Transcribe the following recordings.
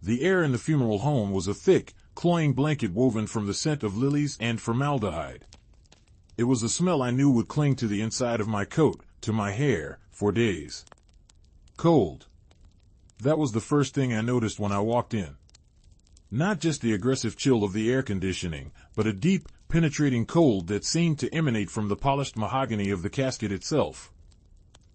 The air in the funeral home was a thick, cloying blanket woven from the scent of lilies and formaldehyde. It was a smell I knew would cling to the inside of my coat, to my hair, for days. Cold. That was the first thing I noticed when I walked in. Not just the aggressive chill of the air conditioning, but a deep, penetrating cold that seemed to emanate from the polished mahogany of the casket itself.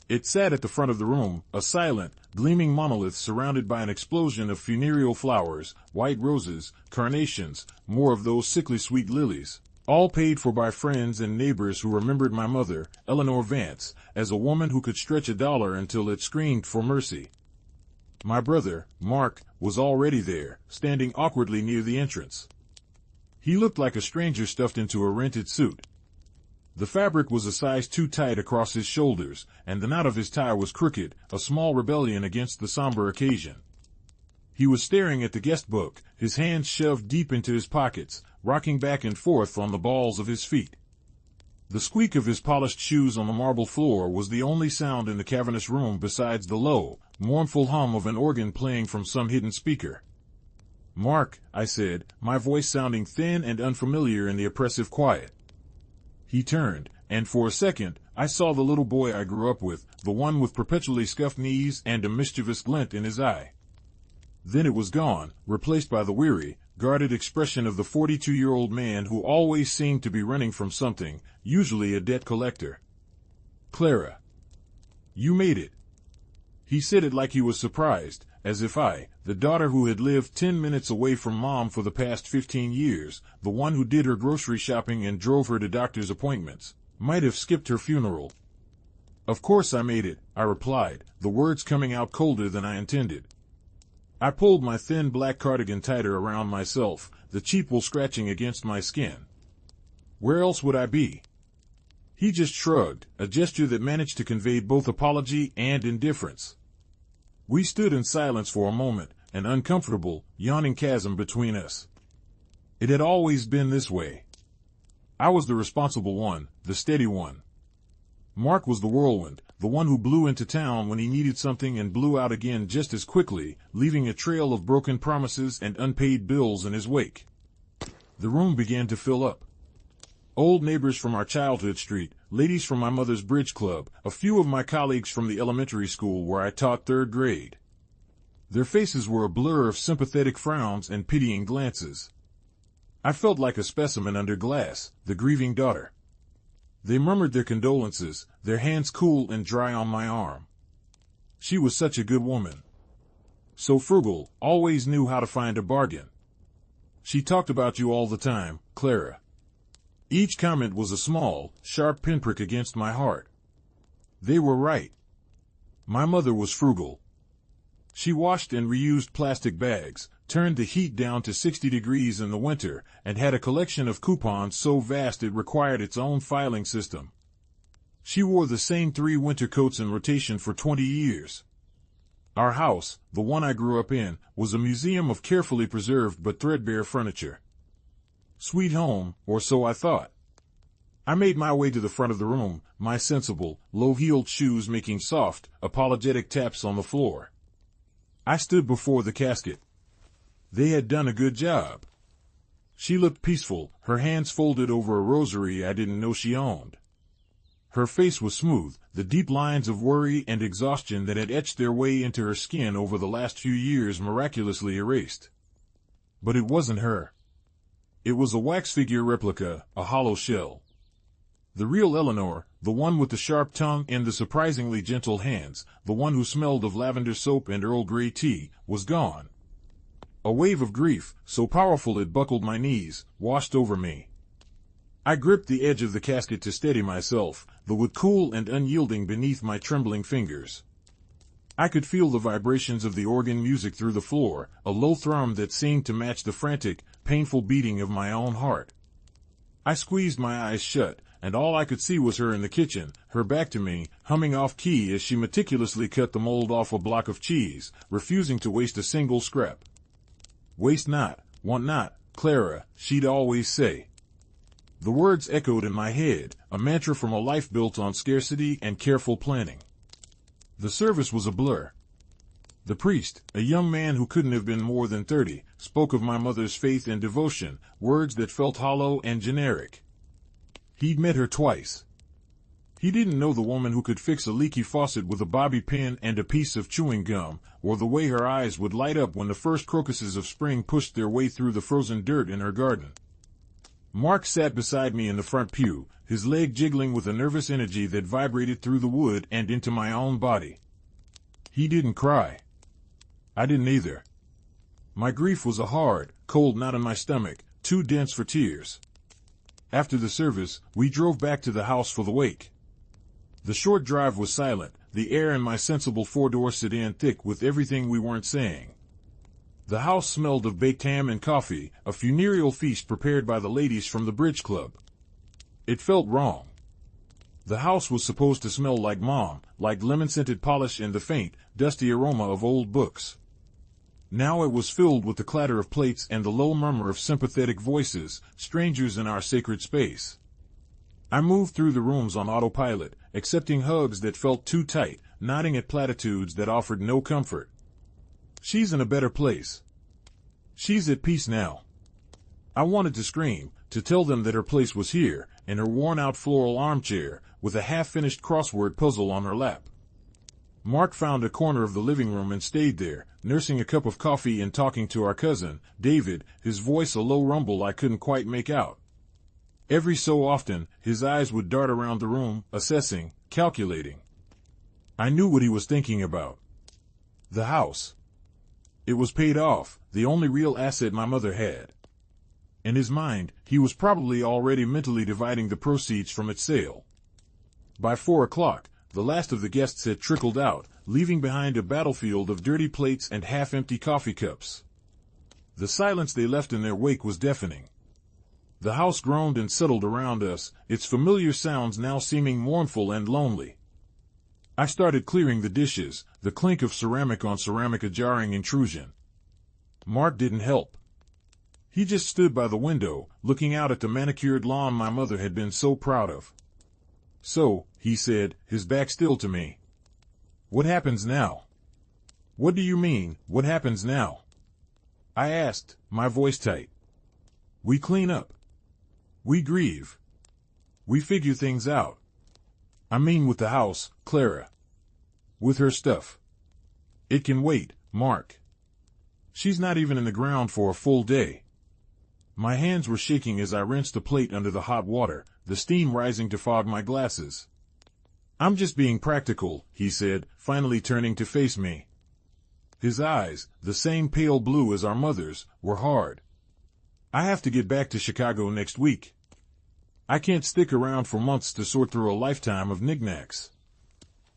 It sat at the front of the room, a silent, gleaming monolith surrounded by an explosion of funereal flowers, white roses, carnations, more of those sickly sweet lilies, all paid for by friends and neighbors who remembered my mother, Eleanor Vance, as a woman who could stretch $1 until it screamed for mercy. My brother, Mark, was already there, standing awkwardly near the entrance. He looked like a stranger stuffed into a rented suit. The fabric was a size too tight across his shoulders, and the knot of his tie was crooked, a small rebellion against the somber occasion. He was staring at the guest book, his hands shoved deep into his pockets, rocking back and forth on the balls of his feet. The squeak of his polished shoes on the marble floor was the only sound in the cavernous room besides the low, mournful hum of an organ playing from some hidden speaker. "Mark," I said, my voice sounding thin and unfamiliar in the oppressive quiet. He turned, and for a second, I saw the little boy I grew up with, the one with perpetually scuffed knees and a mischievous glint in his eye. Then it was gone, replaced by the weary, guarded expression of the 42-year-old man who always seemed to be running from something, usually a debt collector. "Clara. You made it." He said it like he was surprised, as if I, the daughter who had lived 10 minutes away from Mom for the past 15 years, the one who did her grocery shopping and drove her to doctor's appointments, might have skipped her funeral. "Of course I made it," I replied, the words coming out colder than I intended. I pulled my thin black cardigan tighter around myself, the cheap wool scratching against my skin. "Where else would I be?" He just shrugged, a gesture that managed to convey both apology and indifference. We stood in silence for a moment, an uncomfortable, yawning chasm between us. It had always been this way. I was the responsible one, the steady one. Mark was the whirlwind, the one who blew into town when he needed something and blew out again just as quickly, leaving a trail of broken promises and unpaid bills in his wake. The room began to fill up. Old neighbors from our childhood street, ladies from my mother's bridge club, a few of my colleagues from the elementary school where I taught 3rd grade. Their faces were a blur of sympathetic frowns and pitying glances. I felt like a specimen under glass, the grieving daughter. They murmured their condolences, their hands cool and dry on my arm. She was such a good woman. So frugal, always knew how to find a bargain. She talked about you all the time, Clara. Each comment was a small, sharp pinprick against my heart. They were right. My mother was frugal. She washed and reused plastic bags, turned the heat down to 60 degrees in the winter, and had a collection of coupons so vast it required its own filing system. She wore the same 3 winter coats in rotation for 20 years. Our house, the one I grew up in, was a museum of carefully preserved but threadbare furniture. Sweet home, or so I thought. I made my way to the front of the room, my sensible, low-heeled shoes making soft, apologetic taps on the floor. I stood before the casket. They had done a good job. She looked peaceful, her hands folded over a rosary I didn't know she owned. Her face was smooth, the deep lines of worry and exhaustion that had etched their way into her skin over the last few years miraculously erased. But it wasn't her. It was a wax figure replica, a hollow shell. The real Eleanor, the one with the sharp tongue and the surprisingly gentle hands, the one who smelled of lavender soap and Earl Grey tea, was gone. A wave of grief, so powerful it buckled my knees, washed over me. I gripped the edge of the casket to steady myself, the wood cool and unyielding beneath my trembling fingers. I could feel the vibrations of the organ music through the floor, a low thrum that seemed to match the frantic, painful beating of my own heart. I squeezed my eyes shut, and all I could see was her in the kitchen, her back to me, humming off key as she meticulously cut the mold off a block of cheese, refusing to waste a single scrap. "Waste not, want not, Clara," she'd always say. The words echoed in my head, a mantra from a life built on scarcity and careful planning. The service was a blur. The priest, a young man who couldn't have been more than 30, spoke of my mother's faith and devotion, words that felt hollow and generic. He'd met her twice. He didn't know the woman who could fix a leaky faucet with a bobby pin and a piece of chewing gum, or the way her eyes would light up when the first crocuses of spring pushed their way through the frozen dirt in her garden. Mark sat beside me in the front pew, his leg jiggling with a nervous energy that vibrated through the wood and into my own body. He didn't cry. I didn't either. My grief was a hard, cold knot in my stomach, too dense for tears. After the service, we drove back to the house for the wake. The short drive was silent, the air in my sensible four-door sedan thick with everything we weren't saying. The house smelled of baked ham and coffee, a funereal feast prepared by the ladies from the bridge club. It felt wrong. The house was supposed to smell like Mom, like lemon-scented polish and the faint, dusty aroma of old books. Now it was filled with the clatter of plates and the low murmur of sympathetic voices, strangers in our sacred space. I moved through the rooms on autopilot, accepting hugs that felt too tight, nodding at platitudes that offered no comfort. She's in a better place. She's at peace now. I wanted to scream, to tell them that her place was here, in her worn-out floral armchair, with a half-finished crossword puzzle on her lap. Mark found a corner of the living room and stayed there, nursing a cup of coffee and talking to our cousin, David, his voice a low rumble I couldn't quite make out. Every so often, his eyes would dart around the room, assessing, calculating. I knew what he was thinking about. The house. It was paid off, the only real asset my mother had. In his mind, he was probably already mentally dividing the proceeds from its sale. By 4 o'clock, the last of the guests had trickled out, leaving behind a battlefield of dirty plates and half-empty coffee cups. The silence they left in their wake was deafening. The house groaned and settled around us, its familiar sounds now seeming mournful and lonely. I started clearing the dishes, the clink of ceramic on ceramic a jarring intrusion. Mark didn't help. He just stood by the window, looking out at the manicured lawn my mother had been so proud of. "So," he said, his back still to me. "What happens now?" "What do you mean, what happens now?" I asked, my voice tight. "We clean up. We grieve. We figure things out. I mean with the house, Clara. With her stuff. It can wait, Mark. She's not even in the ground for a full day." My hands were shaking as I rinsed the plate under the hot water, the steam rising to fog my glasses. "I'm just being practical," he said, finally turning to face me. His eyes, the same pale blue as our mother's, were hard. "I have to get back to Chicago next week. I can't stick around for months to sort through a lifetime of knickknacks."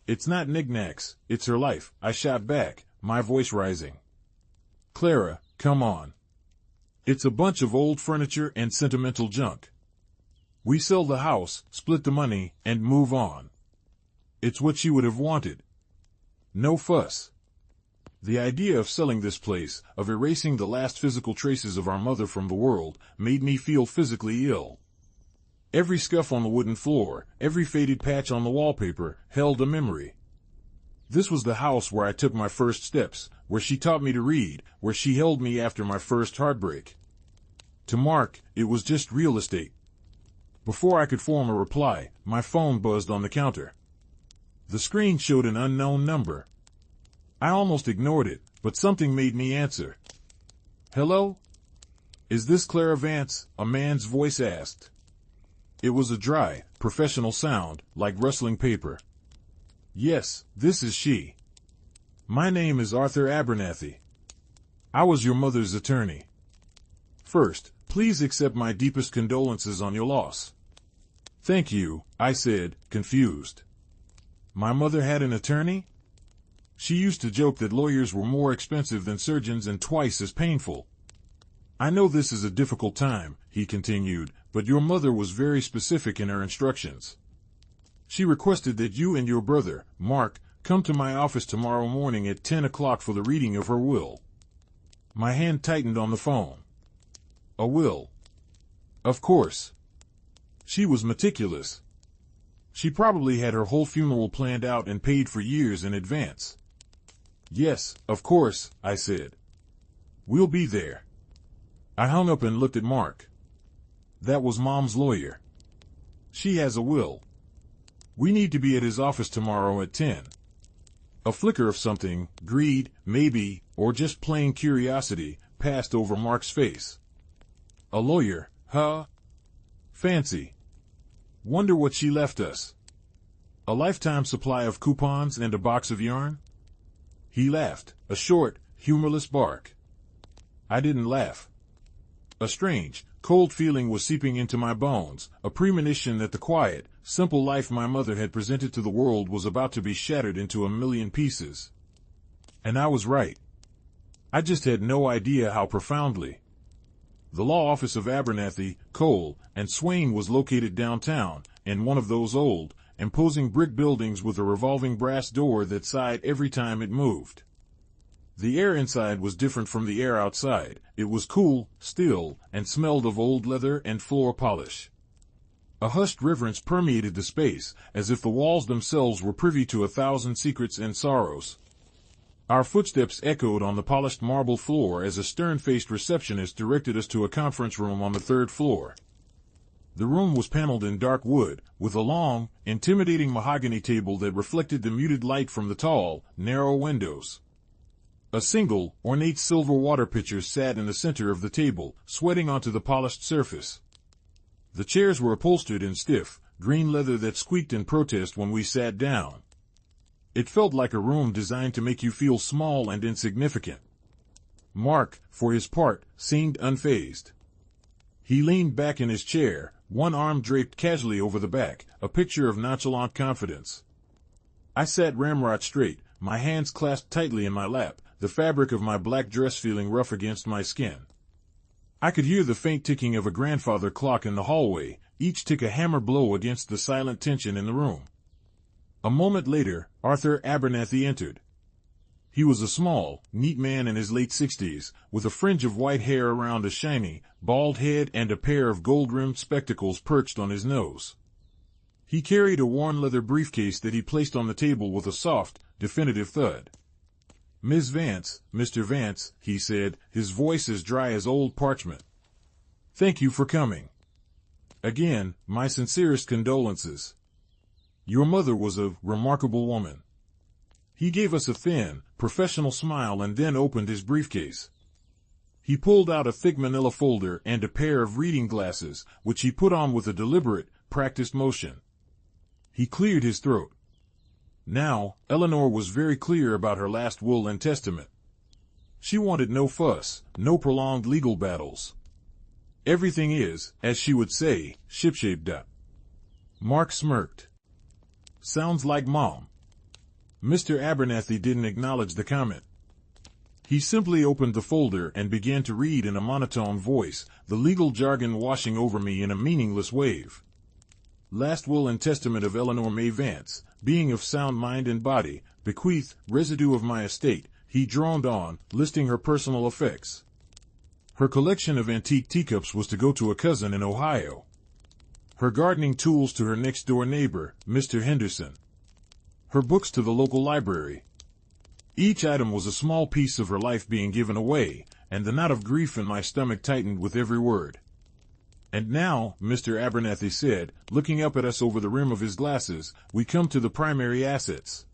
"It's not knickknacks, it's her life," I shot back, my voice rising. "Clara, come on. It's a bunch of old furniture and sentimental junk. We sell the house, split the money, and move on. It's what she would have wanted. No fuss." The idea of selling this place, of erasing the last physical traces of our mother from the world, made me feel physically ill. Every scuff on the wooden floor, every faded patch on the wallpaper, held a memory. This was the house where I took my first steps, where she taught me to read, where she held me after my first heartbreak. To Mark, it was just real estate. Before I could form a reply, my phone buzzed on the counter. The screen showed an unknown number. I almost ignored it, but something made me answer. "Hello? Is this Clara Vance?" a man's voice asked. It was a dry, professional sound, like rustling paper. "Yes, this is she. My name is Arthur Abernathy. I was your mother's attorney. First, please accept my deepest condolences on your loss." "Thank you," I said, confused. My mother had an attorney? She used to joke that lawyers were more expensive than surgeons and twice as painful. "I know this is a difficult time," he continued, "but your mother was very specific in her instructions. She requested that you and your brother, Mark, come to my office tomorrow morning at 10 o'clock for the reading of her will." My hand tightened on the phone. A will. Of course. She was meticulous. She probably had her whole funeral planned out and paid for years in advance. Yes, of course, I said. We'll be there. I hung up and looked at Mark. That was Mom's lawyer. She has a will. We need to be at his office tomorrow at 10. A flicker of something, greed, maybe, or just plain curiosity, passed over Mark's face. A lawyer, huh? Fancy. Wonder what she left us. A lifetime supply of coupons and a box of yarn? He laughed, a short, humorless bark. I didn't laugh. A strange, cold feeling was seeping into my bones, a premonition that the quiet, simple life my mother had presented to the world was about to be shattered into a million pieces. And I was right. I just had no idea how profoundly. The law office of Abernathy, Cole, and Swain was located downtown, in one of those old, imposing brick buildings with a revolving brass door that sighed every time it moved. The air inside was different from the air outside. It was cool, still, and smelled of old leather and floor polish. A hushed reverence permeated the space, as if the walls themselves were privy to 1,000 secrets and sorrows. Our footsteps echoed on the polished marble floor as a stern-faced receptionist directed us to a conference room on the 3rd floor. The room was paneled in dark wood, with a long, intimidating mahogany table that reflected the muted light from the tall, narrow windows. A single, ornate silver water pitcher sat in the center of the table, sweating onto the polished surface. The chairs were upholstered in stiff, green leather that squeaked in protest when we sat down. It felt like a room designed to make you feel small and insignificant. Mark, for his part, seemed unfazed. He leaned back in his chair, one arm draped casually over the back, a picture of nonchalant confidence. I sat ramrod straight, my hands clasped tightly in my lap, the fabric of my black dress feeling rough against my skin. I could hear the faint ticking of a grandfather clock in the hallway, each tick a hammer blow against the silent tension in the room. A moment later, Arthur Abernathy entered. He was a small, neat man in his late 60s, with a fringe of white hair around a shiny, bald head and a pair of gold-rimmed spectacles perched on his nose. He carried a worn leather briefcase that he placed on the table with a soft, definitive thud. "Miss Vance, Mr. Vance," he said, his voice as dry as old parchment. "Thank you for coming. Again, my sincerest condolences. Your mother was a remarkable woman." He gave us a thin, professional smile and then opened his briefcase. He pulled out a thick manila folder and a pair of reading glasses, which he put on with a deliberate, practiced motion. He cleared his throat. Now, Eleanor was very clear about her last will and testament. She wanted no fuss, no prolonged legal battles. Everything is, as she would say, shipshape. Mark smirked. "Sounds like Mom." Mr. Abernathy didn't acknowledge the comment. He simply opened the folder and began to read in a monotone voice, the legal jargon washing over me in a meaningless wave. "Last will and testament of Eleanor May Vance, being of sound mind and body, bequeath residue of my estate," he droned on, listing her personal effects. Her collection of antique teacups was to go to a cousin in Ohio. Her gardening tools to her next-door neighbor, Mr. Henderson. Her books to the local library. Each item was a small piece of her life being given away, and the knot of grief in my stomach tightened with every word. "And now," Mr. Abernathy said, looking up at us over the rim of his glasses, "we come to the primary assets.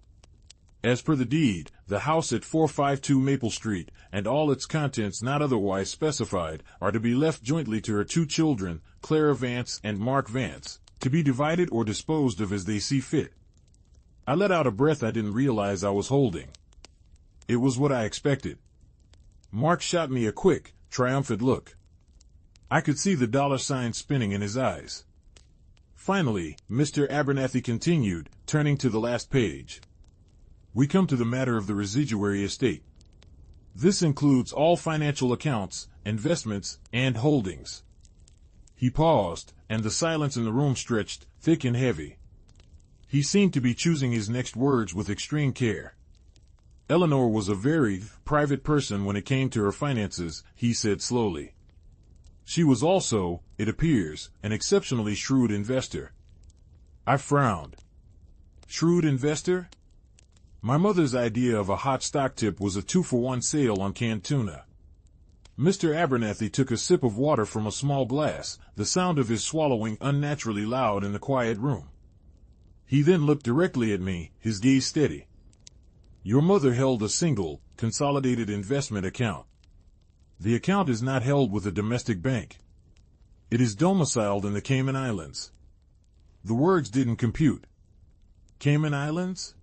As per the deed, the house at 452 Maple Street, and all its contents not otherwise specified, are to be left jointly to her 2 children, Clara Vance and Mark Vance, to be divided or disposed of as they see fit." I let out a breath I didn't realize I was holding. It was what I expected. Mark shot me a quick, triumphant look. I could see the dollar sign spinning in his eyes. Finally, Mr. Abernathy continued, turning to the last page. "We come to the matter of the residuary estate. This includes all financial accounts, investments, and holdings." He paused, and the silence in the room stretched, thick and heavy. He seemed to be choosing his next words with extreme care. "Eleanor was a very private person when it came to her finances," he said slowly. "She was also, it appears, an exceptionally shrewd investor." I frowned. "Shrewd investor?" My mother's idea of a hot stock tip was a 2-for-1 sale on canned tuna. Mr. Abernathy took a sip of water from a small glass, the sound of his swallowing unnaturally loud in the quiet room. He then looked directly at me, his gaze steady. Your mother held a single, consolidated investment account. The account is not held with a domestic bank. It is domiciled in the Cayman Islands. The words didn't compute. Cayman Islands?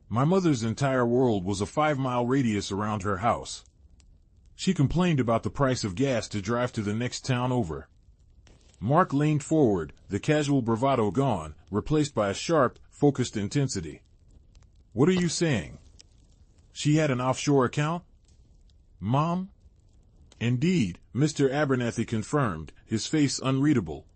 My mother's entire world was a 5-mile radius around her house. She complained about the price of gas to drive to the next town over. Mark leaned forward, the casual bravado gone, replaced by a sharp, focused intensity. What are you saying? She had an offshore account? Mom? Indeed, Mr. Abernathy confirmed, his face unreadable.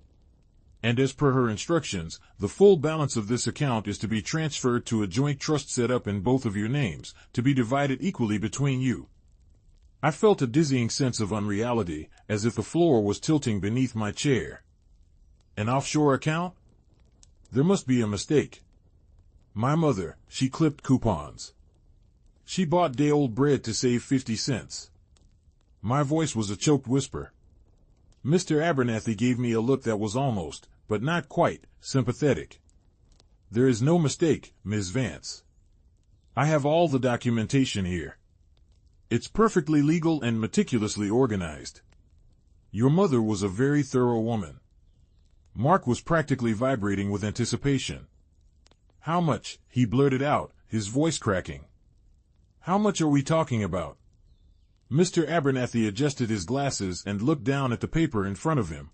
And as per her instructions, the full balance of this account is to be transferred to a joint trust set up in both of your names, to be divided equally between you. I felt a dizzying sense of unreality, as if the floor was tilting beneath my chair. An offshore account? There must be a mistake. My mother, she clipped coupons. She bought day-old bread to save 50 cents. My voice was a choked whisper. Mr. Abernathy gave me a look that was almost, but not quite, sympathetic. There is no mistake, Ms. Vance. I have all the documentation here. It's perfectly legal and meticulously organized. Your mother was a very thorough woman. Mark was practically vibrating with anticipation. How much? He blurted out, his voice cracking. How much are we talking about? Mr. Abernathy adjusted his glasses and looked down at the paper in front of him.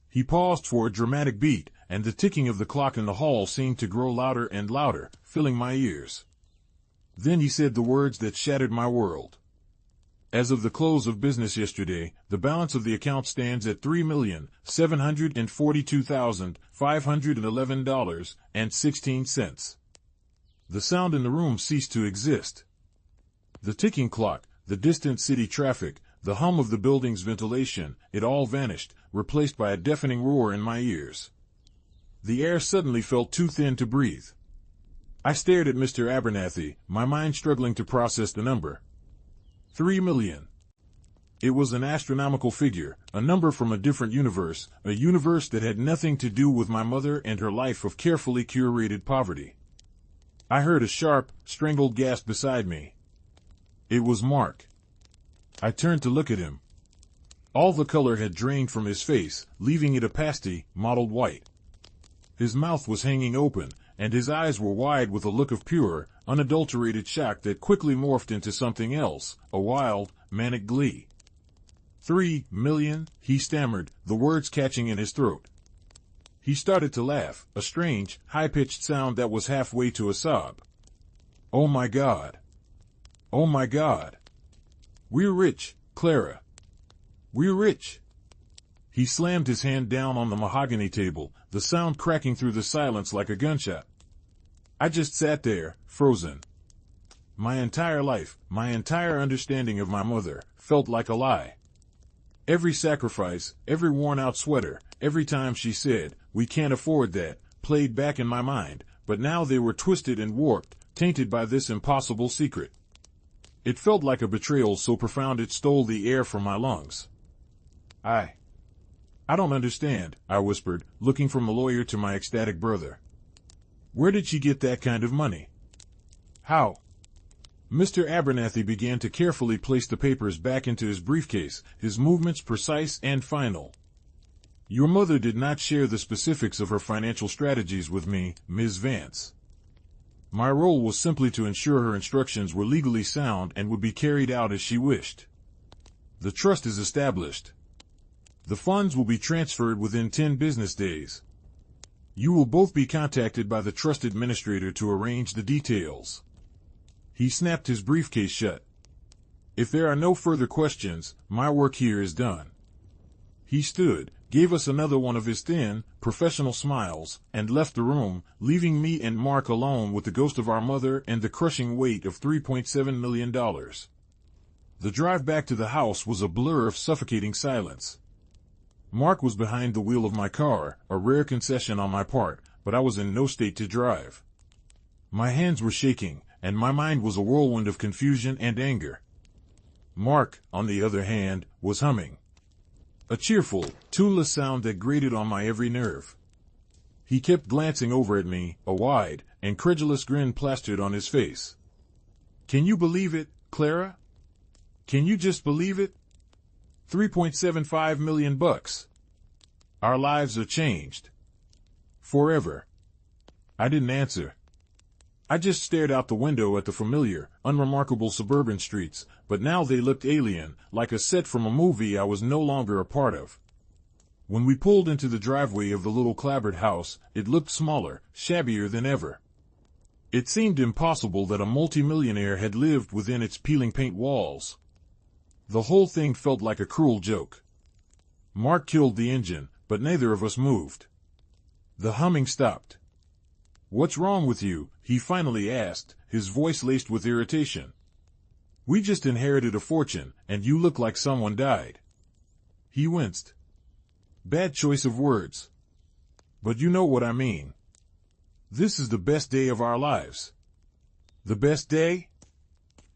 He paused for a dramatic beat, and the ticking of the clock in the hall seemed to grow louder and louder, filling my ears. Then he said the words that shattered my world. As of the close of business yesterday, the balance of the account stands at $3,742,511.16. The sound in the room ceased to exist. The ticking clock, the distant city traffic, the hum of the building's ventilation, it all vanished, replaced by a deafening roar in my ears. The air suddenly felt too thin to breathe. I stared at Mr. Abernathy, my mind struggling to process the number. 3 million. It was an astronomical figure, a number from a different universe, a universe that had nothing to do with my mother and her life of carefully curated poverty. I heard a sharp, strangled gasp beside me. It was Mark. I turned to look at him. All the color had drained from his face, leaving it a pasty, mottled white. His mouth was hanging open, and his eyes were wide with a look of pure, unadulterated shock that quickly morphed into something else, a wild, manic glee. 3 million, he stammered, the words catching in his throat. He started to laugh, a strange, high-pitched sound that was halfway to a sob. Oh my God. Oh my God. We're rich, Clara. We're rich. He slammed his hand down on the mahogany table, the sound cracking through the silence like a gunshot. I just sat there, frozen. My entire life, my entire understanding of my mother, felt like a lie. Every sacrifice, every worn-out sweater, every time she said, "We can't afford that," played back in my mind, but now they were twisted and warped, tainted by this impossible secret. It felt like a betrayal so profound it stole the air from my lungs. I don't understand, I whispered, looking from the lawyer to my ecstatic brother. Where did she get that kind of money? How? Mr. Abernathy began to carefully place the papers back into his briefcase, his movements precise and final. Your mother did not share the specifics of her financial strategies with me, Ms. Vance. My role was simply to ensure her instructions were legally sound and would be carried out as she wished. The trust is established. The funds will be transferred within 10 business days. You will both be contacted by the trust administrator to arrange the details. He snapped his briefcase shut. If there are no further questions, my work here is done. He stood, gave us another one of his thin, professional smiles, and left the room, leaving me and Mark alone with the ghost of our mother and the crushing weight of $3.7 million. The drive back to the house was a blur of suffocating silence. Mark was behind the wheel of my car, a rare concession on my part, but I was in no state to drive. My hands were shaking, and my mind was a whirlwind of confusion and anger. Mark, on the other hand, was humming. A cheerful, tuneless sound that grated on my every nerve. He kept glancing over at me, a wide, incredulous grin plastered on his face. "Can you believe it, Clara? Can you just believe it? $3.75 million bucks. Our lives are changed. Forever." I didn't answer. I just stared out the window at the familiar, unremarkable suburban streets, but now they looked alien, like a set from a movie I was no longer a part of. When we pulled into the driveway of the little clapboard house, it looked smaller, shabbier than ever. It seemed impossible that a multimillionaire had lived within its peeling paint walls. The whole thing felt like a cruel joke. Mark killed the engine, but neither of us moved. The humming stopped. "What's wrong with you?" he finally asked, his voice laced with irritation. "We just inherited a fortune, and you look like someone died." He winced. Bad choice of words. But you know what I mean. This is the best day of our lives. The best day?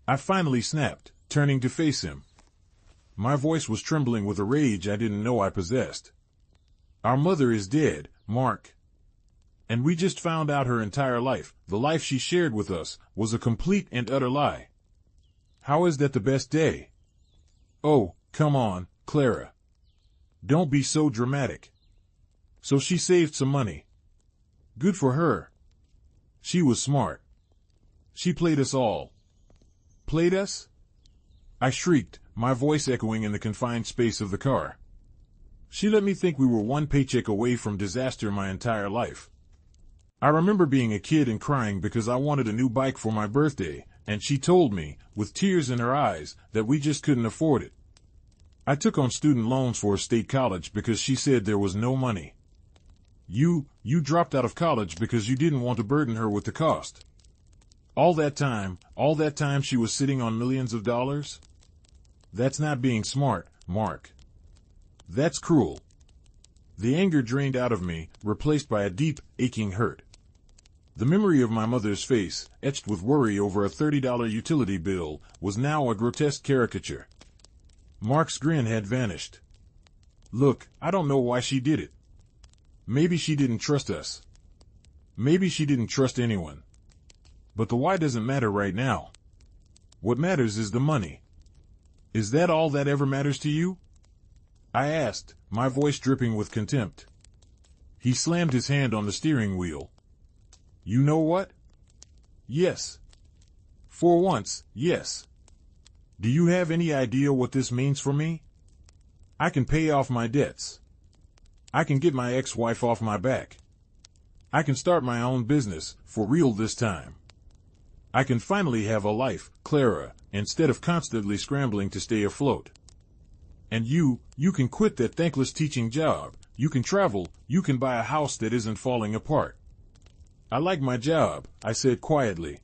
I finally snapped, turning to face him. My voice was trembling with a rage I didn't know I possessed. "Our mother is dead, Mark. And we just found out her entire life, the life she shared with us, was a complete and utter lie. How is that the best day?" "Oh, come on, Clara. Don't be so dramatic. So she saved some money. Good for her. She was smart. She played us all." "Played us?" I shrieked, my voice echoing in the confined space of the car. "She let me think we were one paycheck away from disaster my entire life. I remember being a kid and crying because I wanted a new bike for my birthday, and she told me, with tears in her eyes, that we just couldn't afford it. I took on student loans for a state college because she said there was no money. You dropped out of college because you didn't want to burden her with the cost. All that time she was sitting on millions of dollars? That's not being smart, Mark. That's cruel." The anger drained out of me, replaced by a deep, aching hurt. The memory of my mother's face, etched with worry over a $30 utility bill, was now a grotesque caricature. Mark's grin had vanished. "Look, I don't know why she did it. Maybe she didn't trust us. Maybe she didn't trust anyone. But the why doesn't matter right now. What matters is the money. Is that all that ever matters to you?" I asked, my voice dripping with contempt. He slammed his hand on the steering wheel. "You know what? Yes. For once, yes. Do you have any idea what this means for me? I can pay off my debts. I can get my ex-wife off my back. I can start my own business, for real this time. I can finally have a life, Clara, instead of constantly scrambling to stay afloat. And you can quit that thankless teaching job, you can travel, you can buy a house that isn't falling apart." "I like my job," I said quietly.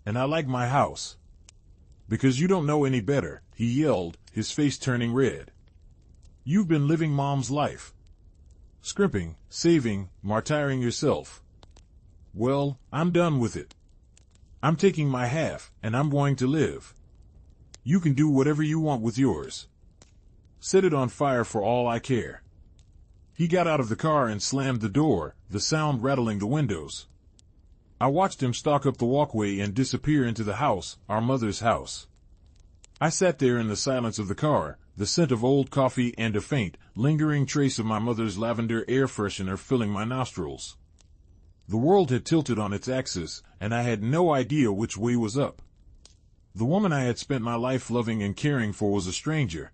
"And I like my house." "Because you don't know any better," he yelled, his face turning red. "You've been living Mom's life. Scrimping, saving, martyring yourself. Well, I'm done with it. I'm taking my half, and I'm going to live. You can do whatever you want with yours. Set it on fire for all I care." He got out of the car and slammed the door, the sound rattling the windows. I watched him stalk up the walkway and disappear into the house, our mother's house. I sat there in the silence of the car, the scent of old coffee and a faint, lingering trace of my mother's lavender air freshener filling my nostrils. The world had tilted on its axis, and I had no idea which way was up. The woman I had spent my life loving and caring for was a stranger.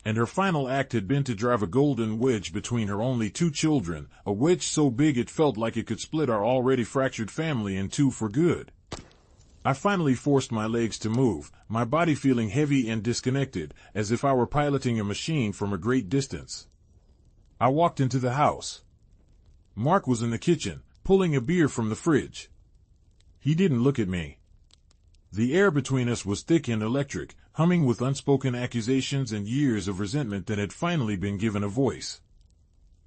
And her final act had been to drive a golden wedge between her only 2 children, a wedge so big it felt like it could split our already fractured family in 2 for good. I finally forced my legs to move, my body feeling heavy and disconnected, as if I were piloting a machine from a great distance. I walked into the house. Mark was in the kitchen, pulling a beer from the fridge. He didn't look at me. The air between us was thick and electric, humming with unspoken accusations and years of resentment that had finally been given a voice.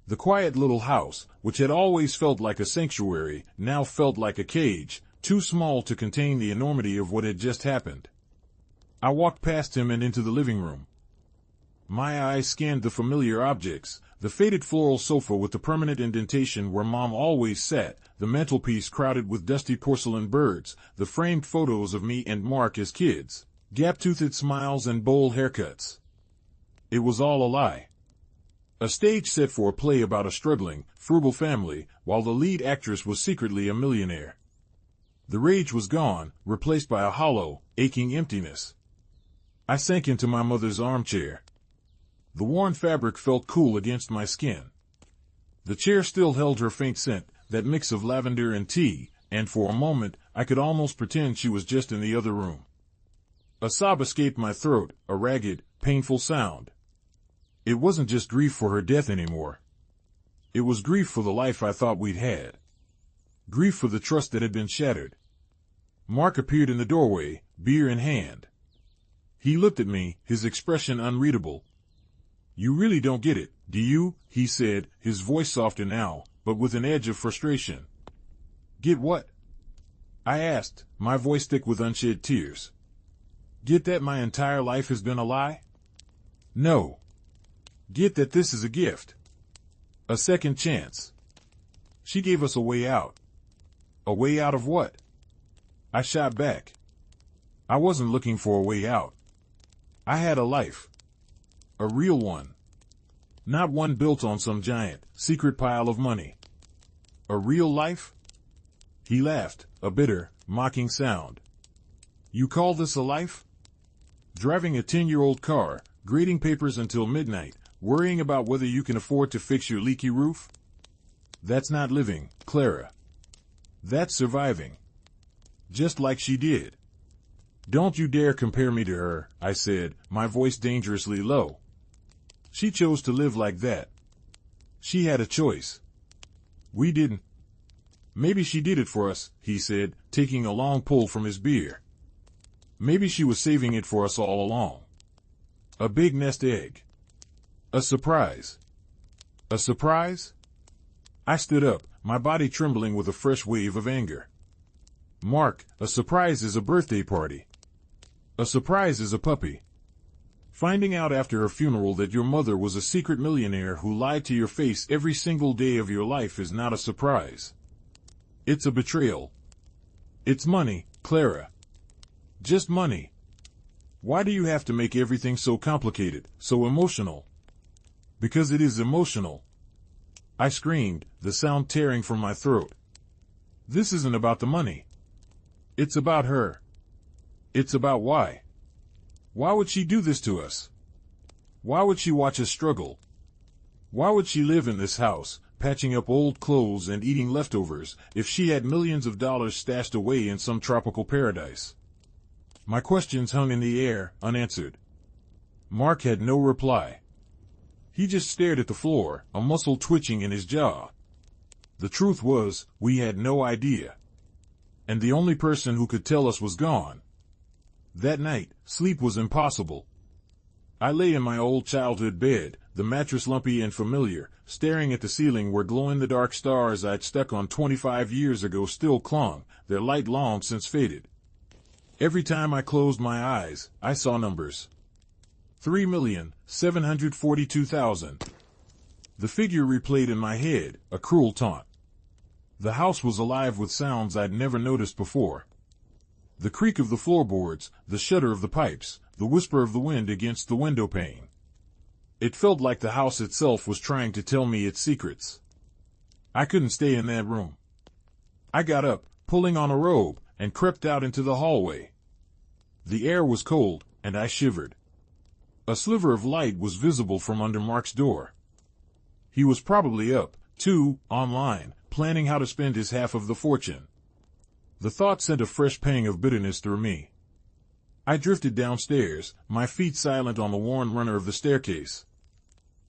The quiet little house, which had always felt like a sanctuary, now felt like a cage, too small to contain the enormity of what had just happened. I walked past him and into the living room. My eyes scanned the familiar objects, the faded floral sofa with the permanent indentation where Mom always sat, the mantelpiece crowded with dusty porcelain birds, the framed photos of me and Mark as kids, gap-toothed smiles and bold haircuts. It was all a lie. A stage set for a play about a struggling, frugal family, while the lead actress was secretly a millionaire. The rage was gone, replaced by a hollow, aching emptiness. I sank into my mother's armchair. The worn fabric felt cool against my skin. The chair still held her faint scent, that mix of lavender and tea, and for a moment I could almost pretend she was just in the other room. A sob escaped my throat, a ragged, painful sound. It wasn't just grief for her death anymore. It was grief for the life I thought we'd had. Grief for the trust that had been shattered. Mark appeared in the doorway, beer in hand. He looked at me, his expression unreadable. "You really don't get it, do you?" he said, his voice softer now, but with an edge of frustration. "Get what?" I asked, my voice thick with unshed tears. "Get that my entire life has been a lie?" "No. Get that this is a gift. A second chance. She gave us a way out." "A way out of what?" I shot back. I wasn't looking for a way out. I had a life. A real one. Not one built on some giant, secret pile of money. A real life? He laughed, a bitter, mocking sound. "You call this a life? Driving a 10-year-old car, grading papers until midnight, worrying about whether you can afford to fix your leaky roof? That's not living, Clara. That's surviving. Just like she did." "Don't you dare compare me to her," I said, my voice dangerously low. "She chose to live like that. She had a choice. We didn't." "Maybe she did it for us," he said, taking a long pull from his beer. "Maybe she was saving it for us all along. A big nest egg. A surprise." "A surprise?" I stood up, my body trembling with a fresh wave of anger. "Mark, a surprise is a birthday party. A surprise is a puppy. Finding out after her funeral that your mother was a secret millionaire who lied to your face every single day of your life is not a surprise. It's a betrayal. It's money, Clara. Just money. Why do you have to make everything so complicated, so emotional?" "Because it is emotional," I screamed, the sound tearing from my throat. "This isn't about the money. It's about her. It's about why. Why would she do this to us? Why would she watch us struggle? Why would she live in this house, patching up old clothes and eating leftovers, if she had millions of dollars stashed away in some tropical paradise?" My questions hung in the air, unanswered. Mark had no reply. He just stared at the floor, a muscle twitching in his jaw. The truth was, we had no idea. And the only person who could tell us was gone. That night, sleep was impossible. I lay in my old childhood bed, the mattress lumpy and familiar, staring at the ceiling where glow-in-the-dark stars I'd stuck on 25 years ago still clung, their light long since faded. Every time I closed my eyes, I saw numbers. 3,742,000. The figure replayed in my head, a cruel taunt. The house was alive with sounds I'd never noticed before. The creak of the floorboards, the shudder of the pipes, the whisper of the wind against the window pane. It felt like the house itself was trying to tell me its secrets. I couldn't stay in that room. I got up, pulling on a robe, and crept out into the hallway. The air was cold, and I shivered. A sliver of light was visible from under Mark's door. He was probably up, too, online, planning how to spend his half of the fortune. The thought sent a fresh pang of bitterness through me. I drifted downstairs, my feet silent on the worn runner of the staircase.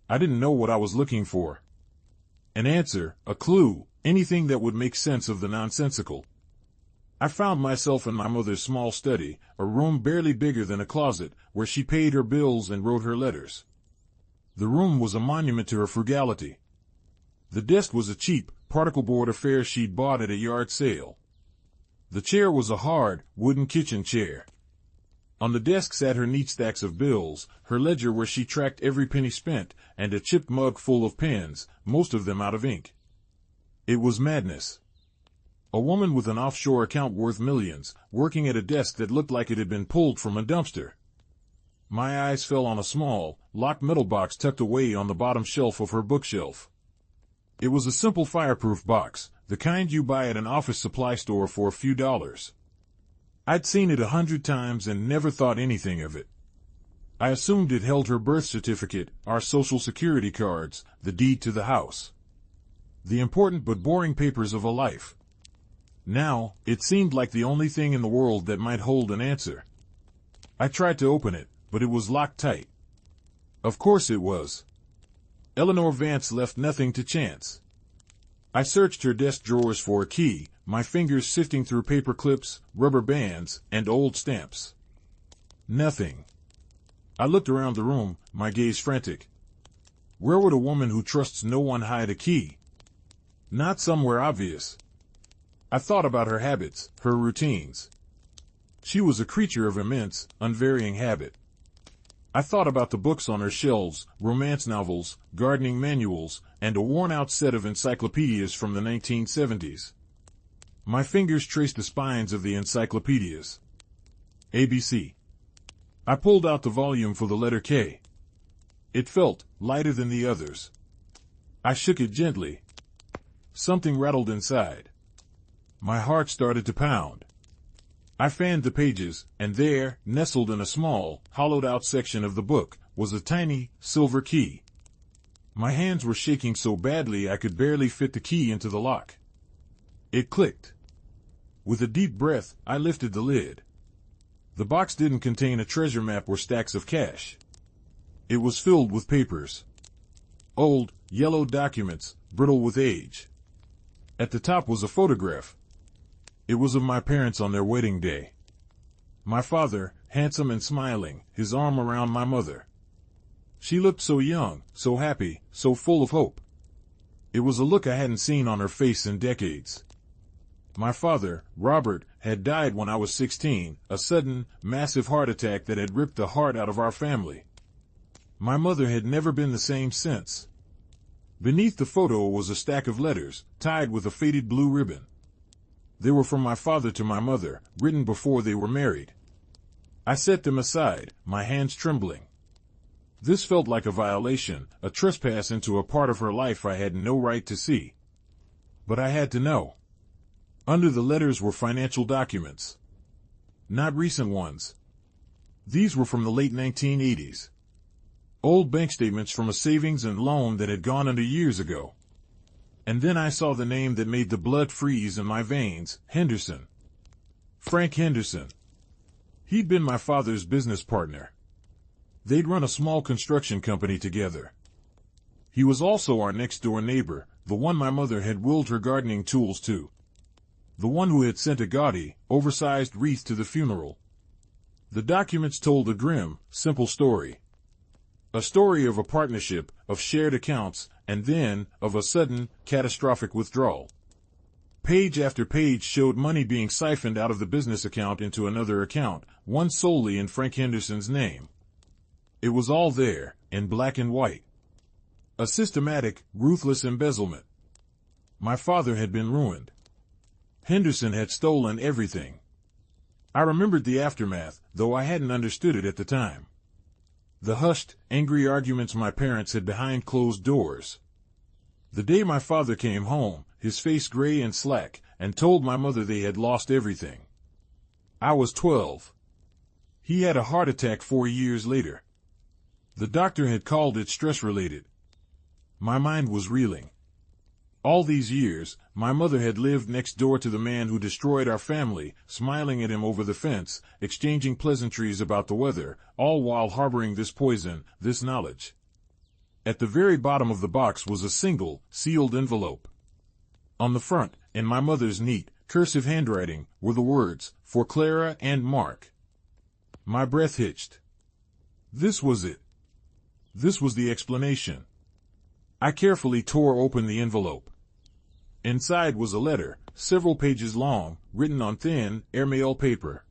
I didn't know what I was looking for. An answer, a clue, anything that would make sense of the nonsensical. I found myself in my mother's small study, a room barely bigger than a closet, where she paid her bills and wrote her letters. The room was a monument to her frugality. The desk was a cheap, particle board affair she'd bought at a yard sale. The chair was a hard, wooden kitchen chair. On the desk sat her neat stacks of bills, her ledger where she tracked every penny spent, and a chipped mug full of pens, most of them out of ink. It was madness. A woman with an offshore account worth millions, working at a desk that looked like it had been pulled from a dumpster. My eyes fell on a small, locked metal box tucked away on the bottom shelf of her bookshelf. It was a simple fireproof box, the kind you buy at an office supply store for a few dollars. I'd seen it 100 times and never thought anything of it. I assumed it held her birth certificate, our social security cards, the deed to the house. The important but boring papers of a life. Now, it seemed like the only thing in the world that might hold an answer. I tried to open it, but it was locked tight. Of course it was. Eleanor Vance left nothing to chance. I searched her desk drawers for a key, my fingers sifting through paper clips, rubber bands, and old stamps. Nothing. I looked around the room, my gaze frantic. Where would a woman who trusts no one hide a key? Not somewhere obvious. I thought about her habits, her routines. She was a creature of immense, unvarying habit. I thought about the books on her shelves, romance novels, gardening manuals, and a worn-out set of encyclopedias from the 1970s. My fingers traced the spines of the encyclopedias. ABC. I pulled out the volume for the letter K. It felt lighter than the others. I shook it gently. Something rattled inside. My heart started to pound. I fanned the pages, and there, nestled in a small, hollowed-out section of the book, was a tiny, silver key. My hands were shaking so badly I could barely fit the key into the lock. It clicked. With a deep breath, I lifted the lid. The box didn't contain a treasure map or stacks of cash. It was filled with papers. Old, yellow documents, brittle with age. At the top was a photograph. It was of my parents on their wedding day. My father, handsome and smiling, his arm around my mother. She looked so young, so happy, so full of hope. It was a look I hadn't seen on her face in decades. My father, Robert, had died when I was 16, a sudden, massive heart attack that had ripped the heart out of our family. My mother had never been the same since. Beneath the photo was a stack of letters, tied with a faded blue ribbon. They were from my father to my mother, written before they were married. I set them aside, my hands trembling. This felt like a violation, a trespass into a part of her life I had no right to see. But I had to know. Under the letters were financial documents. Not recent ones. These were from the late 1980s. Old bank statements from a savings and loan that had gone under years ago. And then I saw the name that made the blood freeze in my veins, Henderson. Frank Henderson. He'd been my father's business partner. They'd run a small construction company together. He was also our next-door neighbor, the one my mother had willed her gardening tools to. The one who had sent a gaudy, oversized wreath to the funeral. The documents told a grim, simple story. A story of a partnership, of shared accounts, and then, of a sudden, catastrophic withdrawal. Page after page showed money being siphoned out of the business account into another account, one solely in Frank Henderson's name. It was all there, in black and white. A systematic, ruthless embezzlement. My father had been ruined. Henderson had stolen everything. I remembered the aftermath, though I hadn't understood it at the time. The hushed, angry arguments my parents had behind closed doors. The day my father came home, his face gray and slack, and told my mother they had lost everything. I was 12. He had a heart attack 4 years later. The doctor had called it stress-related. My mind was reeling. All these years, my mother had lived next door to the man who destroyed our family, smiling at him over the fence, exchanging pleasantries about the weather, all while harboring this poison, this knowledge. At the very bottom of the box was a single, sealed envelope. On the front, in my mother's neat, cursive handwriting, were the words, "For Clara and Mark." My breath hitched. This was it. This was the explanation. I carefully tore open the envelope. Inside was a letter, several pages long, written on thin, airmail paper.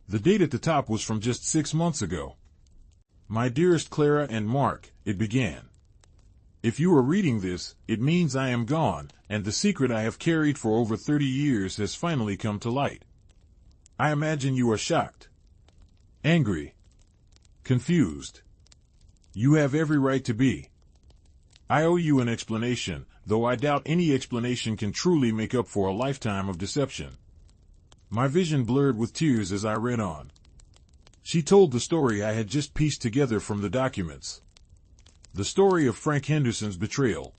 The date at the top was from just 6 months ago. My dearest Clara and Mark, it began. If you are reading this, it means I am gone, and the secret I have carried for over 30 years has finally come to light. I imagine you are shocked, angry, confused. You have every right to be. I owe you an explanation, though I doubt any explanation can truly make up for a lifetime of deception. My vision blurred with tears as I read on. She told the story I had just pieced together from the documents. The story of Frank Henderson's betrayal.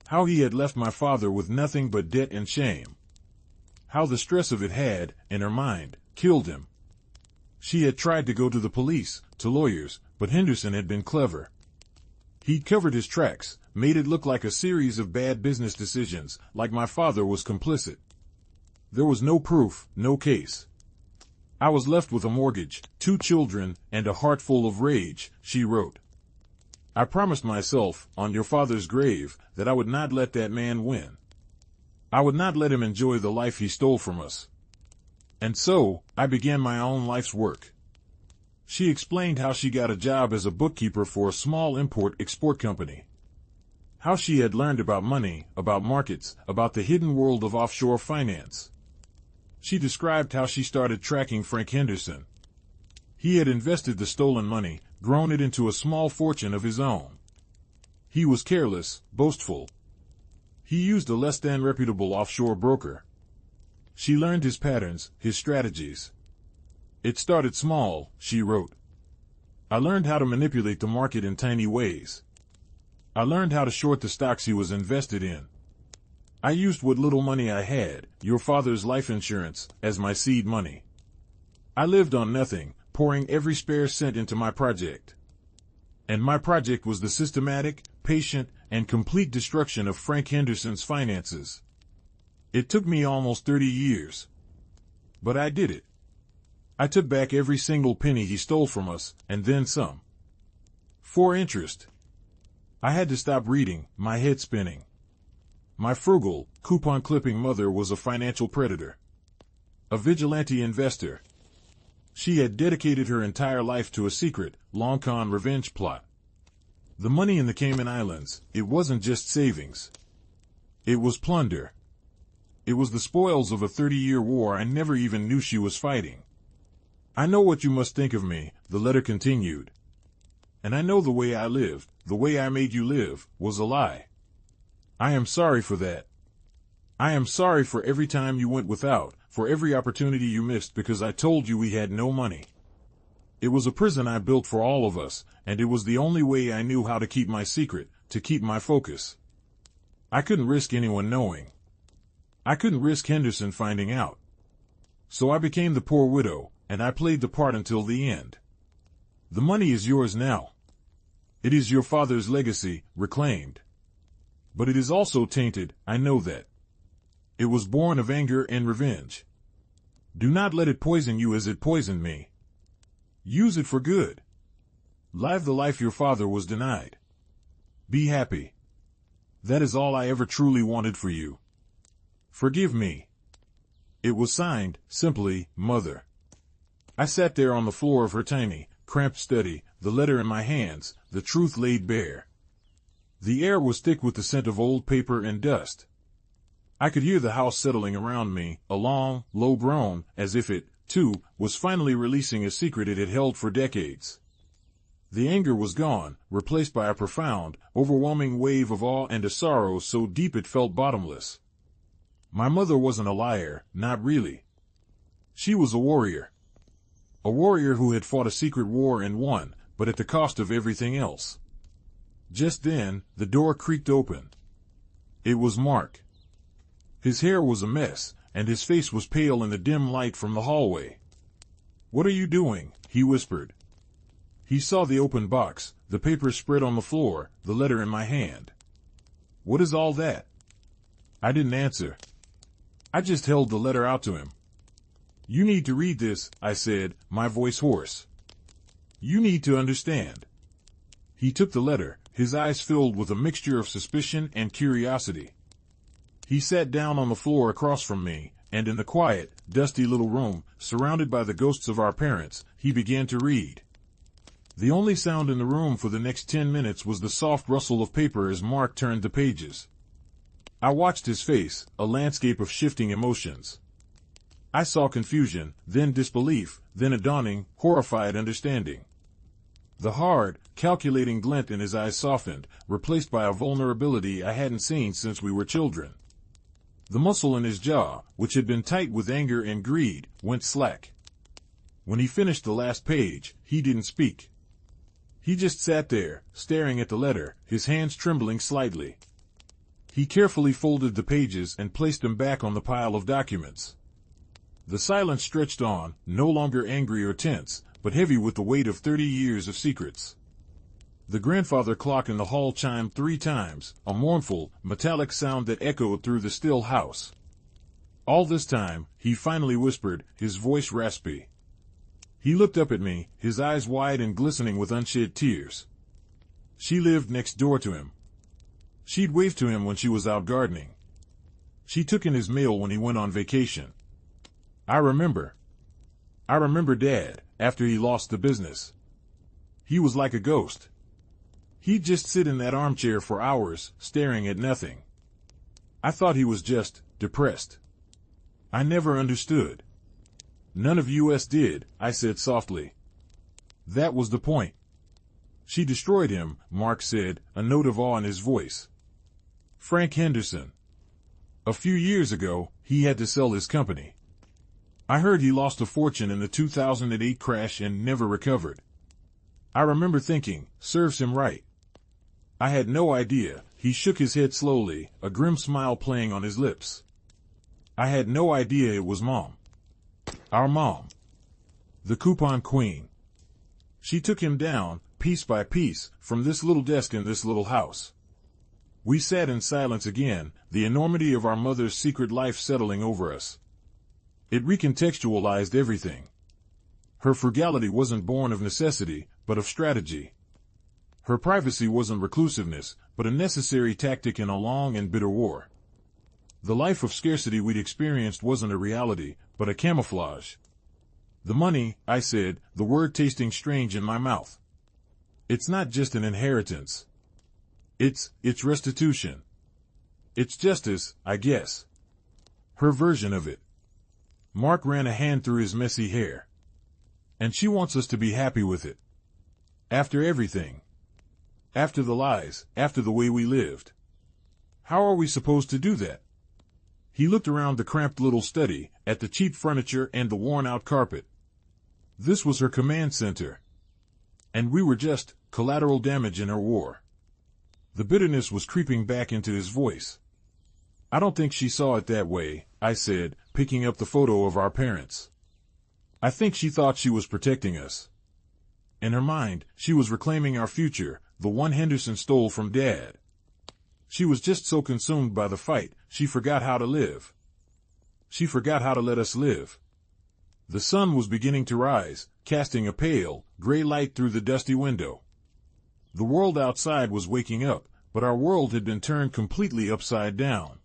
How he had left my father with nothing but debt and shame. How the stress of it had, in her mind, killed him. She had tried to go to the police, to lawyers, but Henderson had been clever. He'd covered his tracks, made it look like a series of bad business decisions, like my father was complicit. There was no proof, no case. I was left with a mortgage, 2 children, and a heart full of rage, she wrote. I promised myself, on your father's grave, that I would not let that man win. I would not let him enjoy the life he stole from us. And so, I began my own life's work. She explained how she got a job as a bookkeeper for a small import-export company. How she had learned about money, about markets, about the hidden world of offshore finance. She described how she started tracking Frank Henderson. He had invested the stolen money, grown it into a small fortune of his own. He was careless, boastful. He used a less than reputable offshore broker. She learned his patterns, his strategies. It started small, she wrote. I learned how to manipulate the market in tiny ways. I learned how to short the stocks he was invested in. I used what little money I had, your father's life insurance, as my seed money. I lived on nothing, pouring every spare cent into my project. And my project was the systematic, patient, and complete destruction of Frank Henderson's finances. It took me almost 30 years. But I did it. I took back every single penny he stole from us, and then some. For interest. I had to stop reading, my head spinning. My frugal, coupon-clipping mother was a financial predator. A vigilante investor. She had dedicated her entire life to a secret, long-con revenge plot. The money in the Cayman Islands, it wasn't just savings. It was plunder. It was the spoils of a 30-year war I never even knew she was fighting. I know what you must think of me, the letter continued. And I know the way I lived, the way I made you live, was a lie. I am sorry for that. I am sorry for every time you went without, for every opportunity you missed because I told you we had no money. It was a prison I built for all of us, and it was the only way I knew how to keep my secret, to keep my focus. I couldn't risk anyone knowing. I couldn't risk Henderson finding out. So I became the poor widow, and I played the part until the end. The money is yours now. It is your father's legacy, reclaimed. But it is also tainted, I know that. It was born of anger and revenge. Do not let it poison you as it poisoned me. Use it for good. Live the life your father was denied. Be happy. That is all I ever truly wanted for you. Forgive me. It was signed, simply, Mother. I sat there on the floor of her tiny, cramped study, the letter in my hands, the truth laid bare. The air was thick with the scent of old paper and dust. I could hear the house settling around me, a long, low groan, as if it, too, was finally releasing a secret it had held for decades. The anger was gone, replaced by a profound, overwhelming wave of awe and a sorrow so deep it felt bottomless. My mother wasn't a liar, not really. She was a warrior. A warrior who had fought a secret war and won, but at the cost of everything else. Just then, the door creaked open. It was Mark. His hair was a mess, and his face was pale in the dim light from the hallway. "What are you doing?" he whispered. He saw the open box, the papers spread on the floor, the letter in my hand. "What is all that?" I didn't answer. I just held the letter out to him. "You need to read this," I said, my voice hoarse. "You need to understand." He took the letter, his eyes filled with a mixture of suspicion and curiosity. He sat down on the floor across from me, and in the quiet, dusty little room, surrounded by the ghosts of our parents, he began to read. The only sound in the room for the next 10 minutes was the soft rustle of paper as Mark turned the pages. I watched his face, a landscape of shifting emotions. I saw confusion, then disbelief, then a dawning, horrified understanding. The hard, calculating glint in his eyes softened, replaced by a vulnerability I hadn't seen since we were children. The muscle in his jaw, which had been tight with anger and greed, went slack. When he finished the last page, he didn't speak. He just sat there, staring at the letter, his hands trembling slightly. He carefully folded the pages and placed them back on the pile of documents. The silence stretched on, no longer angry or tense, but heavy with the weight of 30 years of secrets. The grandfather clock in the hall chimed 3 times, a mournful, metallic sound that echoed through the still house. All this time, he finally whispered, his voice raspy. He looked up at me, his eyes wide and glistening with unshed tears. She lived next door to him. She'd waved to him when she was out gardening. She took in his mail when he went on vacation. I remember Dad, after he lost the business. He was like a ghost. He'd just sit in that armchair for hours, staring at nothing. I thought he was just depressed. I never understood. None of us did, I said softly. That was the point. She destroyed him, Mark said, a note of awe in his voice. Frank Henderson. A few years ago, he had to sell his company. I heard he lost a fortune in the 2008 crash and never recovered. I remember thinking, serves him right. I had no idea. He shook his head slowly, a grim smile playing on his lips. I had no idea it was Mom. Our mom. The coupon queen. She took him down, piece by piece, from this little desk in this little house. We sat in silence again, the enormity of our mother's secret life settling over us. It recontextualized everything. Her frugality wasn't born of necessity, but of strategy. Her privacy wasn't reclusiveness, but a necessary tactic in a long and bitter war. The life of scarcity we'd experienced wasn't a reality, but a camouflage. The money, I said, the word tasting strange in my mouth. It's not just an inheritance. It's restitution. It's justice, I guess. Her version of it. Mark ran a hand through his messy hair. And she wants us to be happy with it. After everything. After the lies, after the way we lived. How are we supposed to do that? He looked around the cramped little study, at the cheap furniture and the worn-out carpet. This was her command center. And we were just collateral damage in her war. The bitterness was creeping back into his voice. I don't think she saw it that way, I said, picking up the photo of our parents. I think she thought she was protecting us. In her mind, she was reclaiming our future, the one Henderson stole from Dad. She was just so consumed by the fight, she forgot how to live. She forgot how to let us live. The sun was beginning to rise, casting a pale, gray light through the dusty window. The world outside was waking up, but our world had been turned completely upside down.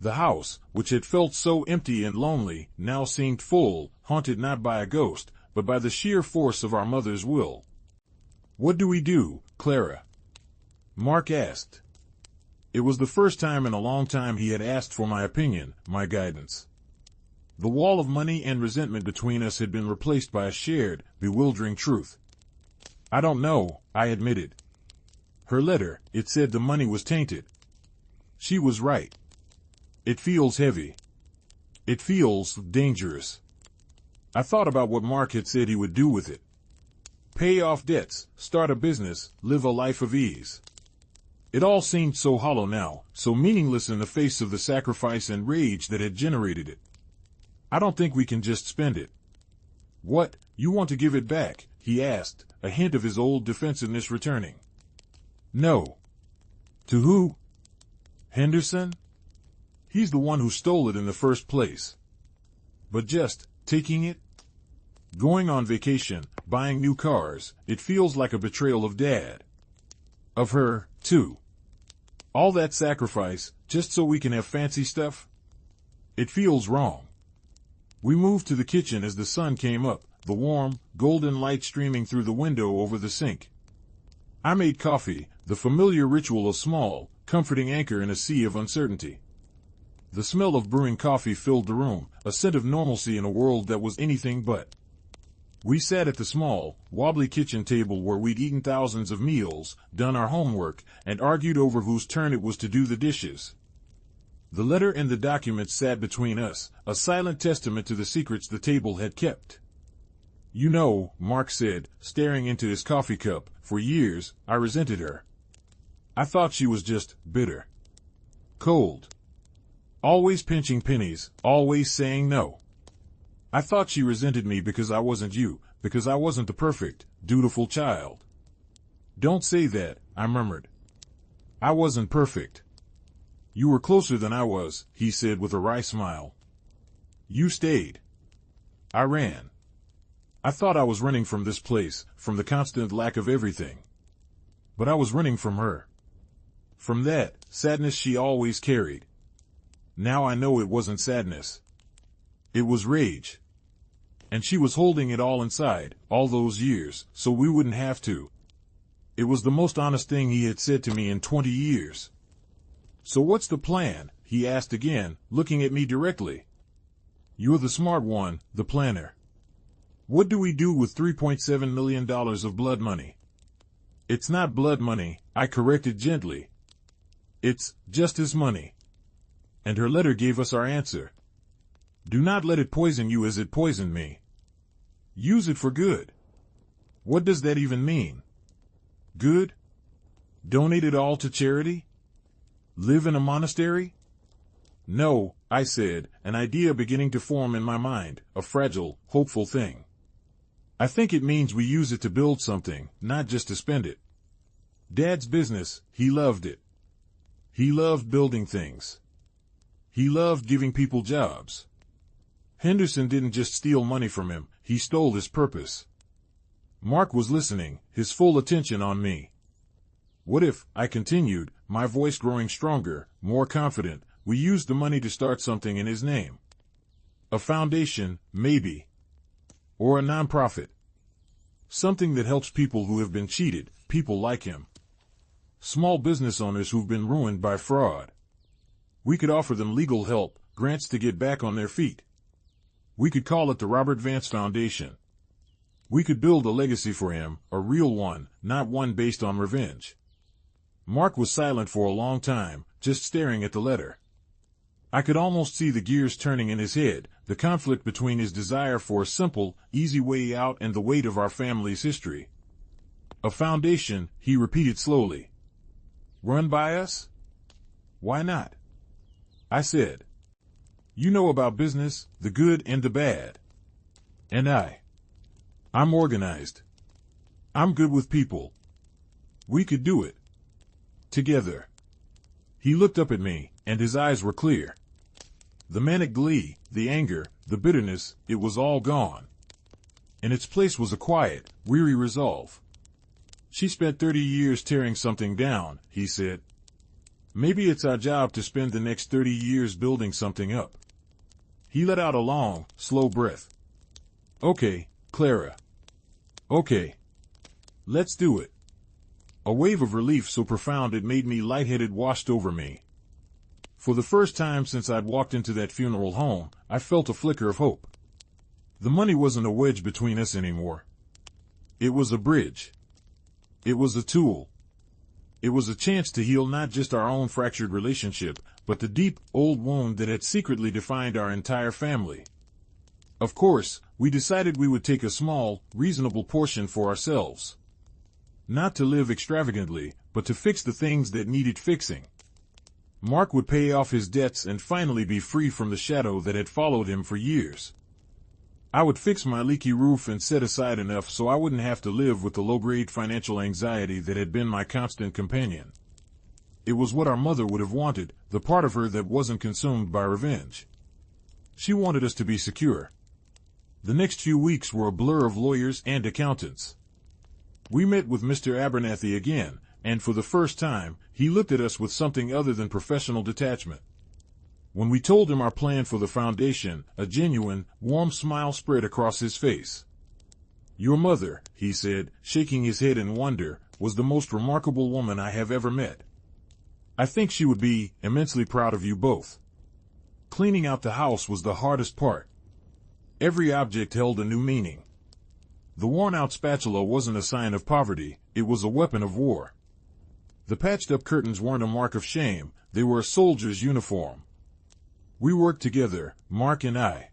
The house, which had felt so empty and lonely, now seemed full, haunted not by a ghost, but by the sheer force of our mother's will. "What do we do, Clara?" Mark asked. It was the first time in a long time he had asked for my opinion, my guidance. The wall of money and resentment between us had been replaced by a shared, bewildering truth. I don't know, I admitted. Her letter, it said the money was tainted. She was right. It feels heavy. It feels dangerous. I thought about what Mark had said he would do with it. Pay off debts, start a business, live a life of ease. It all seemed so hollow now, so meaningless in the face of the sacrifice and rage that had generated it. I don't think we can just spend it. What, you want to give it back? He asked, a hint of his old defensiveness returning. No. To who? Henderson? He's the one who stole it in the first place. But just taking it? Going on vacation, buying new cars, it feels like a betrayal of Dad. Of her, too. All that sacrifice, just so we can have fancy stuff? It feels wrong. We moved to the kitchen as the sun came up, the warm, golden light streaming through the window over the sink. I made coffee, the familiar ritual of small, comforting anchor in a sea of uncertainty. The smell of brewing coffee filled the room, a scent of normalcy in a world that was anything but. We sat at the small, wobbly kitchen table where we'd eaten thousands of meals, done our homework, and argued over whose turn it was to do the dishes. The letter and the document sat between us, a silent testament to the secrets the table had kept. You know, Mark said, staring into his coffee cup, for years, I resented her. I thought she was just bitter. Cold. Always pinching pennies, always saying no. I thought she resented me because I wasn't you, because I wasn't the perfect, dutiful child. Don't say that, I murmured. I wasn't perfect. You were closer than I was, he said with a wry smile. You stayed. I ran. I thought I was running from this place, from the constant lack of everything. But I was running from her. From that sadness she always carried. Now I know it wasn't sadness. It was rage. And she was holding it all inside, all those years, so we wouldn't have to. It was the most honest thing he had said to me in 20 years. So what's the plan? He asked again, looking at me directly. You're the smart one, the planner. What do we do with $3.7 million of blood money? It's not blood money, I corrected gently. It's justice money. And her letter gave us our answer. Do not let it poison you as it poisoned me. Use it for good. What does that even mean? Good? Donate it all to charity? Live in a monastery? No, I said, an idea beginning to form in my mind, a fragile, hopeful thing. I think it means we use it to build something, not just to spend it. Dad's business, he loved it. He loved building things. He loved giving people jobs. Henderson didn't just steal money from him, he stole his purpose. Mark was listening, his full attention on me. What if, I continued, my voice growing stronger, more confident, we used the money to start something in his name? A foundation, maybe. Or a nonprofit. Something that helps people who have been cheated, people like him. Small business owners who've been ruined by fraud. We could offer them legal help, grants to get back on their feet. We could call it the Robert Vance Foundation. We could build a legacy for him, a real one, not one based on revenge. Mark was silent for a long time, just staring at the letter. I could almost see the gears turning in his head, the conflict between his desire for a simple, easy way out and the weight of our family's history. A foundation, he repeated slowly. Run by us? Why not? I said. You know about business, the good and the bad. And I'm organized. I'm good with people. We could do it. Together. He looked up at me, and his eyes were clear. The manic glee, the anger, the bitterness, it was all gone. In its place was a quiet, weary resolve. She spent 30 years tearing something down, he said. Maybe it's our job to spend the next 30 years building something up. He let out a long, slow breath. Okay, Clara. Okay. Let's do it. A wave of relief so profound it made me lightheaded washed over me. For the first time since I'd walked into that funeral home, I felt a flicker of hope. The money wasn't a wedge between us anymore. It was a bridge. It was a tool. It was a chance to heal not just our own fractured relationship, but the deep, old wound that had secretly defined our entire family. Of course, we decided we would take a small, reasonable portion for ourselves. Not to live extravagantly, but to fix the things that needed fixing. Mark would pay off his debts and finally be free from the shadow that had followed him for years. I would fix my leaky roof and set aside enough so I wouldn't have to live with the low-grade financial anxiety that had been my constant companion. It was what our mother would have wanted, the part of her that wasn't consumed by revenge. She wanted us to be secure. The next few weeks were a blur of lawyers and accountants. We met with Mr. Abernathy again, and for the first time, he looked at us with something other than professional detachment. When we told him our plan for the foundation, a genuine, warm smile spread across his face. "Your mother," he said, shaking his head in wonder, "was the most remarkable woman I have ever met. I think she would be immensely proud of you both." Cleaning out the house was the hardest part. Every object held a new meaning. The worn-out spatula wasn't a sign of poverty, it was a weapon of war. The patched-up curtains weren't a mark of shame, they were a soldier's uniform. We worked together, Mark and I.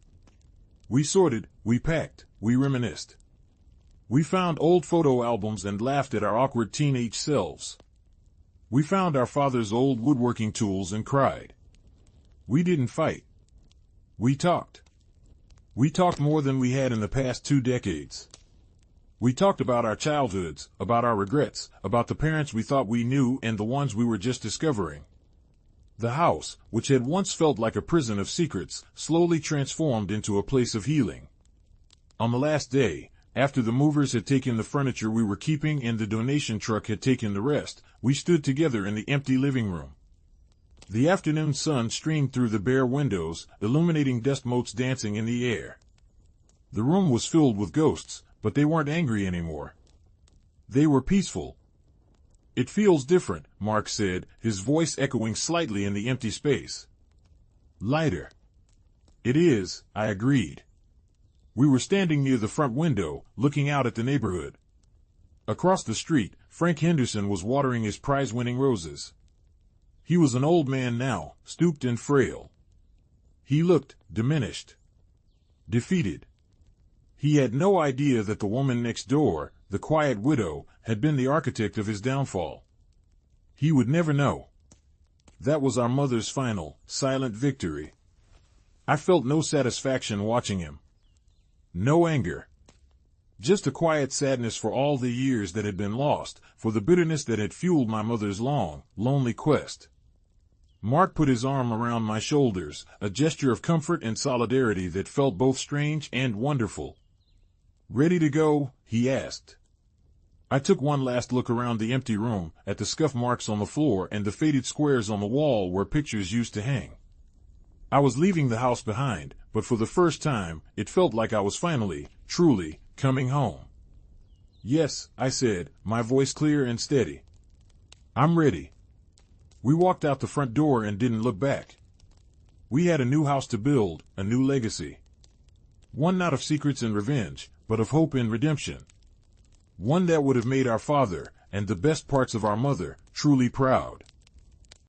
We sorted, we packed, we reminisced. We found old photo albums and laughed at our awkward teenage selves. We found our father's old woodworking tools and cried. We didn't fight. We talked. We talked more than we had in the past 2 decades. We talked about our childhoods, about our regrets, about the parents we thought we knew and the ones we were just discovering. The house, which had once felt like a prison of secrets, slowly transformed into a place of healing. On the last day, after the movers had taken the furniture we were keeping and the donation truck had taken the rest, we stood together in the empty living room. The afternoon sun streamed through the bare windows, illuminating dust motes dancing in the air. The room was filled with ghosts, but they weren't angry anymore. They were peaceful. "It feels different," Mark said, his voice echoing slightly in the empty space. "Lighter." "It is," I agreed. We were standing near the front window, looking out at the neighborhood. Across the street, Frank Henderson was watering his prize-winning roses. He was an old man now, stooped and frail. He looked diminished, defeated. He had no idea that the woman next door, the quiet widow, had been the architect of his downfall. He would never know. That was our mother's final, silent victory. I felt no satisfaction watching him. No anger. Just a quiet sadness for all the years that had been lost, for the bitterness that had fueled my mother's long, lonely quest. Mark put his arm around my shoulders, a gesture of comfort and solidarity that felt both strange and wonderful. "Ready to go?" he asked. I took one last look around the empty room, at the scuff marks on the floor and the faded squares on the wall where pictures used to hang. I was leaving the house behind, but for the first time, it felt like I was finally, truly, coming home. "Yes," I said, my voice clear and steady. "I'm ready." We walked out the front door and didn't look back. We had a new house to build, a new legacy. One not of secrets and revenge, but of hope and redemption. One that would have made our father, and the best parts of our mother, truly proud.